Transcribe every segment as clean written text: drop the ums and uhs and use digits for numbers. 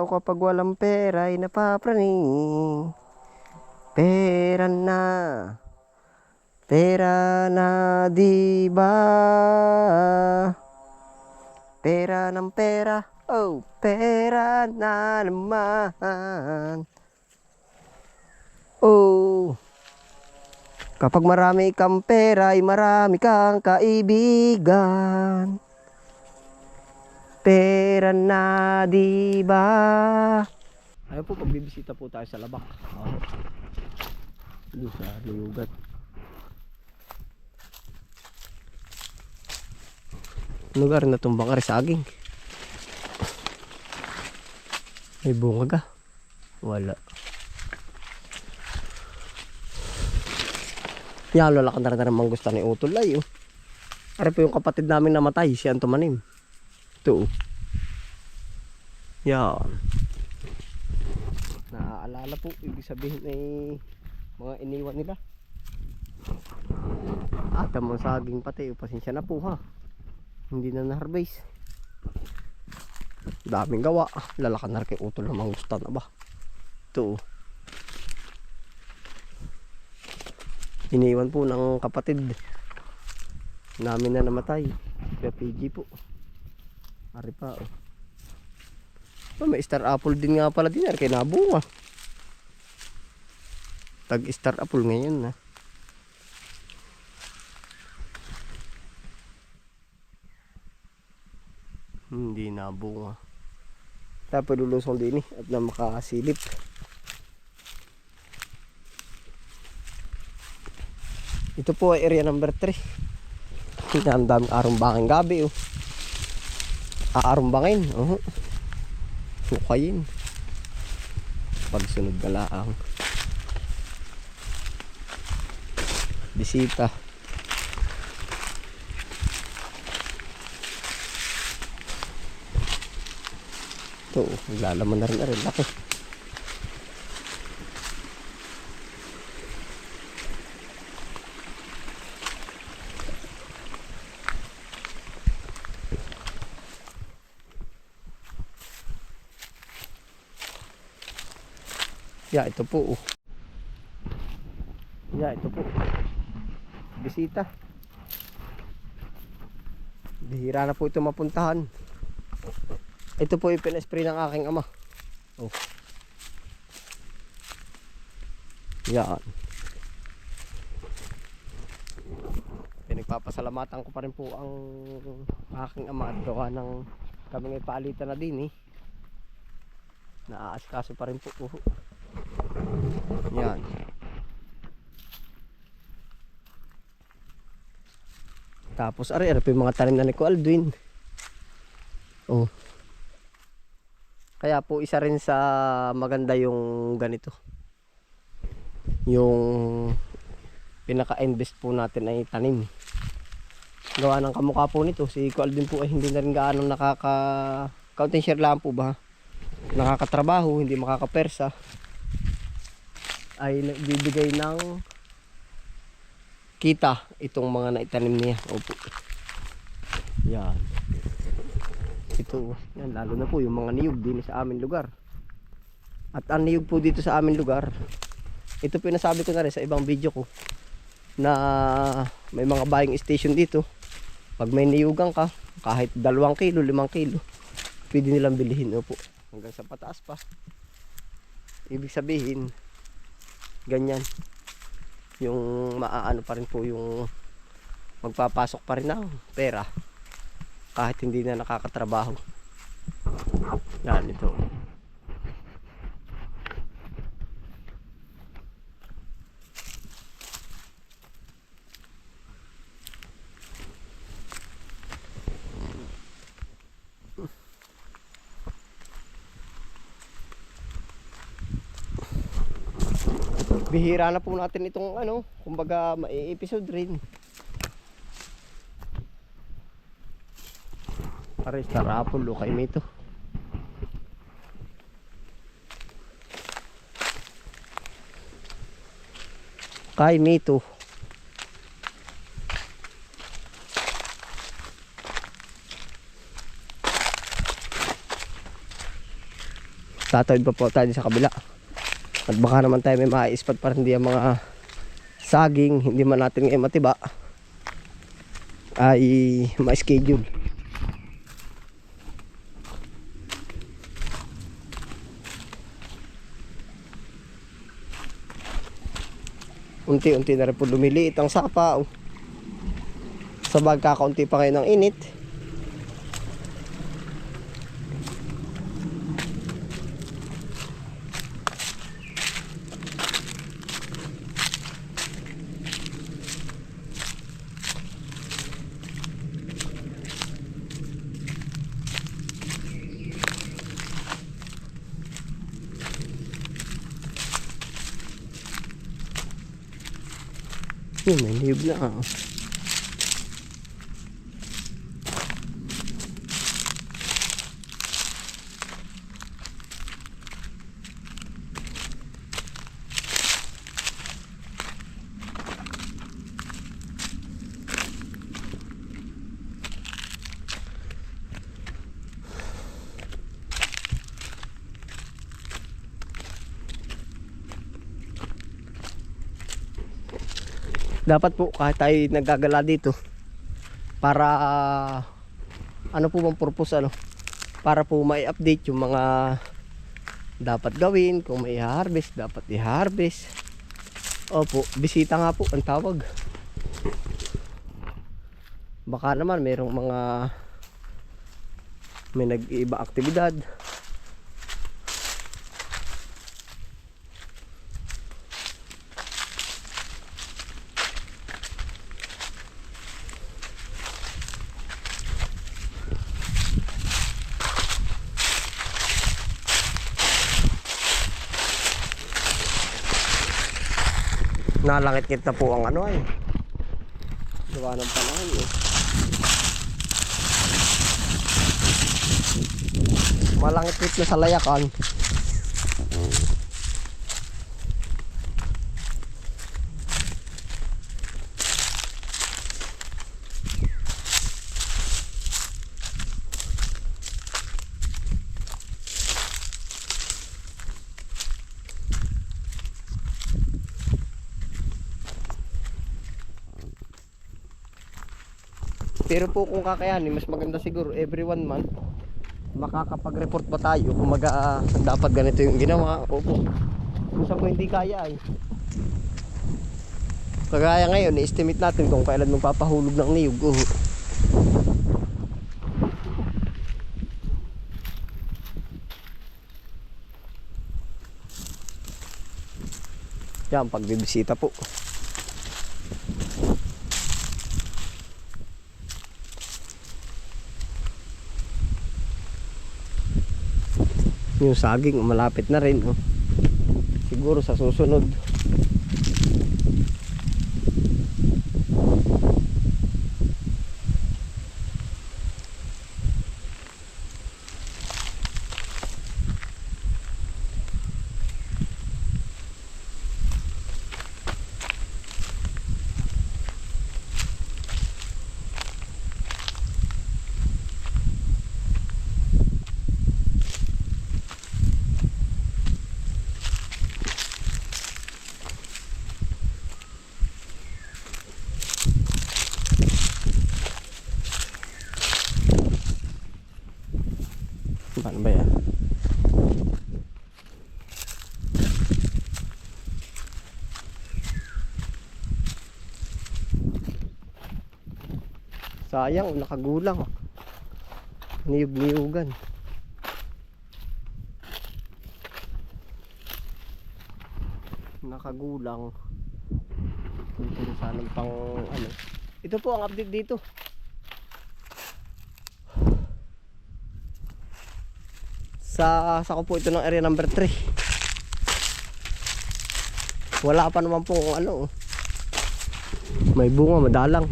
tao kapag walang pera ay napapraning. Pera na. Pera na, di ba? Pera ng pera. Oh, pera na naman. Oh. Kapag marami kang pera ay marami kang kaibigan. Pera na, di ba? Ayun po, pagbibisita po tayo sa Labak. Oh. Doon sa Luyugat. Lugar na tumbang ka rin saging. May bunga ka? Wala. Yan, lalakad na rin manggusta ni Utol ay oh. Ari po yung kapatid namin namatay, siya ang tumanim. Ito oh. Yan. Naaalala po, ibig sabihin ay mga iniwan nila. At ang saging pati, pasensya na po ha. Hindi na na-harvest. Daming gawa. Lalakad na rin kay Utol na manggusta na ba. Ito oh. Iniwan po ng kapatid namin na namatay. Kaya PG po. Ari pa oh. Oh, may star apple din nga pala din. Ari kay nabunga. Tag star apple ngayon na. Hindi nabunga. Tapos lulusong din at na makasilip. Ito po ay area number 3. Ang daming arumbangin gabi oh. Aarumbangin. Sukayin. Pagsunod na laang. Bisita. Ito, naglalaman na rin. Laki. Ya, ito po. Ya, ito po. Bisita. Bihira na po ito mapuntahan. Ito po yung pinaspray ng aking ama. Oh. Yan. Pinagpapasalamatan ko pa rin po ang aking ama at gawa ng kami ngay paalitan na din eh. Naaaskaso pa rin po. Yan. Tapos ari po yung mga tanim na ni Ko Aldwin. Oh. Kaya po isa rin sa maganda yung ganito. Yung pinaka-invest po natin ay tanim. Gawa ng kamukha po nito. Si Ko Aldwin po ay hindi na rin gaano counting share lang po ba? Nakakatrabaho, hindi makakapersa. Ay nagbibigay ng kita itong mga naitanim niya. Opo. Yan. Ito, yan, lalo na po yung mga niyog din sa aming lugar. At ang niyog po dito sa aming lugar, ito pinasabi ko na rin sa ibang video ko na may mga buying station dito. Pag may niyugan ka, kahit 2 kilo, 5 kilo, pwede nilang bilihin. Opo. Hanggang sa pataas pa. Ibig sabihin ganyan yung maaano pa rin po yung magpapasok pa rin ng pera kahit hindi na nakakatrabaho. Yan ito. Bihira na po natin itong ano, kumbaga mai-episode rin. Pares tarapol o kay Mito. Kay Mito. Tatawid pa po tayo sa kabila. At baka naman tayo may maiispat para hindi ang mga saging, hindi man natin ngayon matiba, ay ma-schedule. Unti-unti na rin po lumiliit ang sapa. Sabag kakaunti pa kayo ng init. Yun, may niyog na. Dapat po kahit tayo naggagala dito para ano po bang purpose, ano, para po mai-update yung mga dapat gawin. Kung may i-harvest, dapat i-harvest. Opo, bisita nga po ang tawag. Baka naman merong mga may nag-iiba aktibidad. Nalangit-ngit na po ang ano ay gawa ng panahon eh. Malangit-ngit na sa layakan. Pero po kung kakayanin, mas maganda siguro every 1 month makakapag-report ba tayo kung dapat ganito yung ginawa. Opo, kung saan po hindi kaya ay kagaya ngayon, i-estimate natin kung kailan magpapahulog ng niyog. Yan, pagbibisita po. Yung saging malapit na rin, oh. Siguro sa susunod. Paano ba yan? Sayang, nakagulang. Niyog-niyugan. Nakagulang. Kung saan pang ano. Ito po ang update dito. Sa ko po ito ng area number 3. Wala pa naman po kung ano. May bunga, madalang.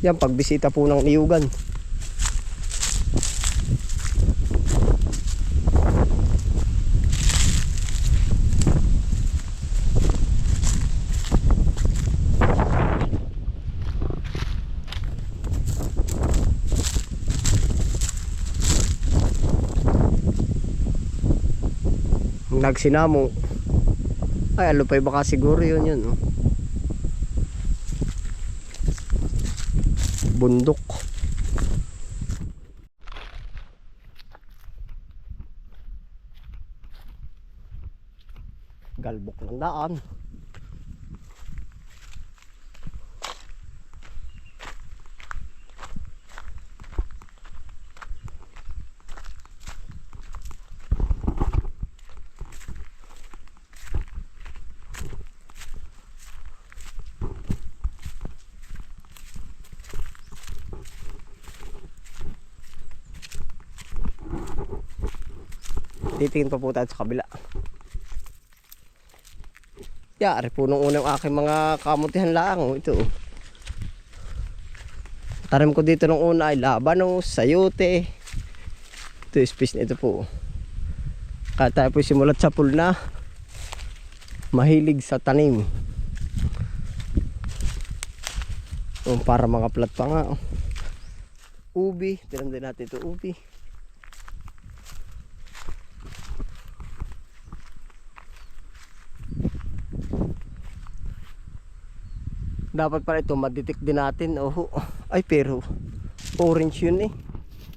Yan, pagbisita po ng niyugan. nagsinamo. Ay, alupay baka siguro yun oh. Bundok. Galbok ng daan. Titingin pa po tayo sa kabila. Yari po nung unang aking mga kamutihan lang. Ito. Tarim ko dito nung una ay labanos, sayote. Ito space na ito po. Kaya tayo po simulat sa pool na mahilig sa tanim. Para mga plat pa nga. Ubi. Tinan din natin ito ubi. Dapat pala ito maditik din natin. Oh, ay pero orange yun eh.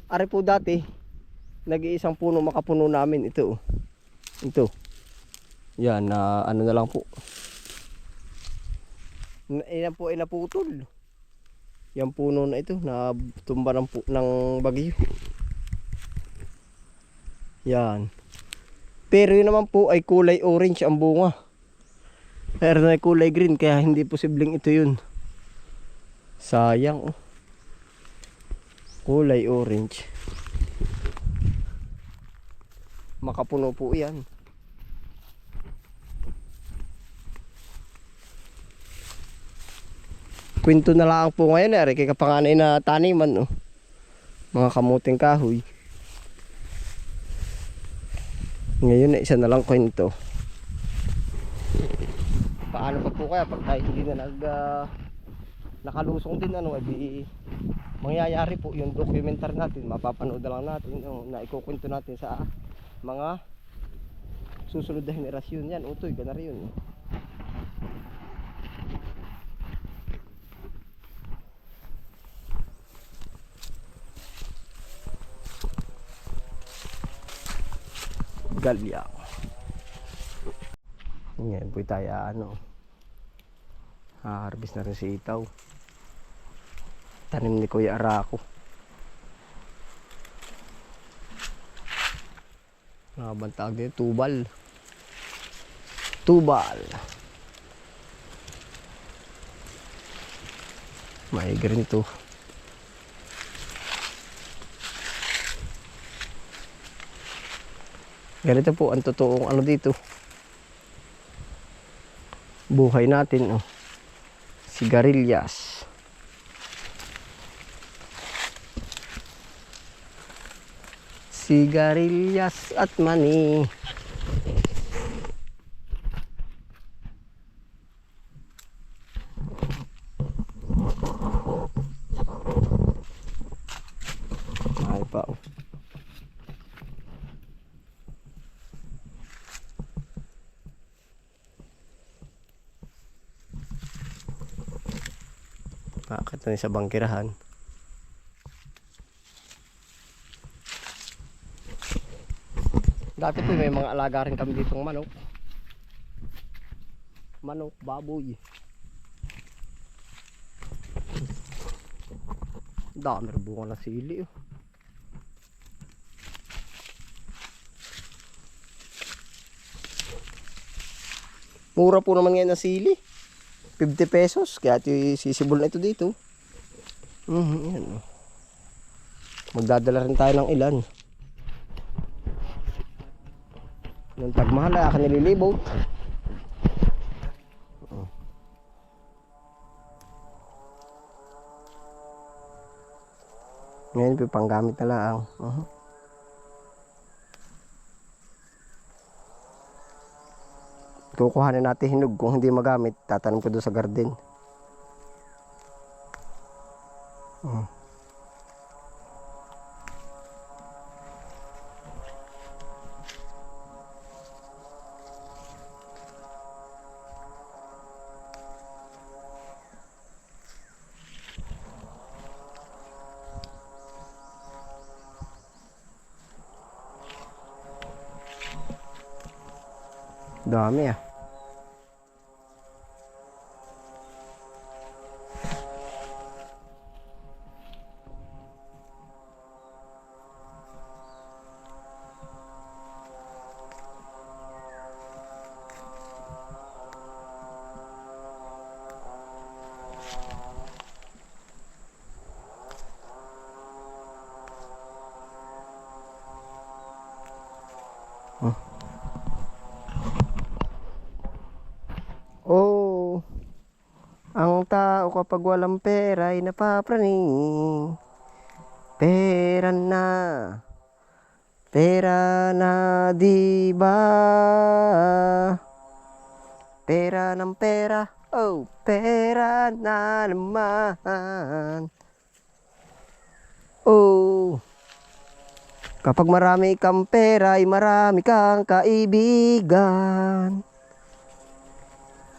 Ari po dati nag-iisang puno makapuno namin ito. Ito. Yan na ano na lang po. Yan po ay naputol. Yan puno na ito na tumba ng bagyo. Yan. Pero yun naman po ay kulay orange ang bunga. Pero na kulay green kaya hindi posibleng ito yun. Sayang oh. Kulay orange. Makapuno po yan. Kwento na lang po ngayon eh. Kaya kapanganay na taniman oh. Mga kamuting kahoy. Ngayon na isa na lang kwento. Paano pa po kaya pag tayo hindi na nakalusong din ano, di mangyayari po yung documentary natin, mapapanood na lang natin yung naikukwento natin sa mga susunod na henerasyon. Yan utoy gana rin yun. Galya. Ngayon po tayo harvest na rin si itaw. Tanim ni Kuya Arako. Nabantag din tubal. Tubal. May green to. Ganito po ang totoong ano dito. Buhay natin oh. Sigarilyas. Sigarilyas at mani. Ay pa oh. Bakit na sa bangkirahan? Dati po may mga alaga rin kami ditong manok. Manok, baboy. Dami rin bunga na sili oh. Mura po naman ngayon na sili. 50 pesos. Kaya sisibol na ito dito. Yan. Magdadala rin tayo ng ilan. Yung tagmahal ay akin nililibot. Ngayon po panggamit na lang. Kukuhanin natin hinog. Kung hindi magamit, tatanim ko doon sa garden. Dami ah. Oh, ang tao kapag walang pera ay napapraning. Pera na di ba? Pera ng pera, oh, pera na naman. Oh, kapag marami kang pera ay marami kang kaibigan.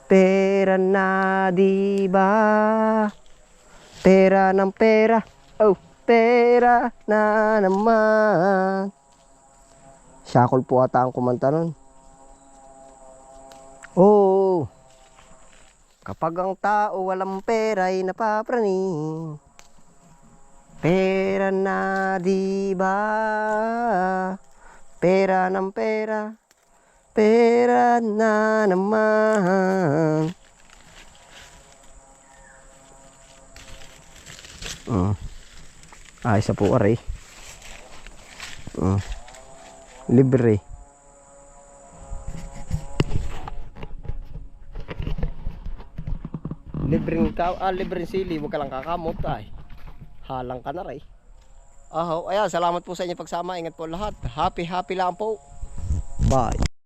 Pera na di ba? Pera ng pera, oh, pera na naman. Syakol po ata ang kumanta nun. Oh, kapag ang tao walang pera ay napapraning. Pera na di ba? Pera ng pera, pera na naman. Isa po aray. Libre. Libreng sili, huwag ka lang kakamot ay. Halang ka na rin. Ayan, salamat po sa inyo pagsama. Ingat po lahat. Happy lang po. Bye.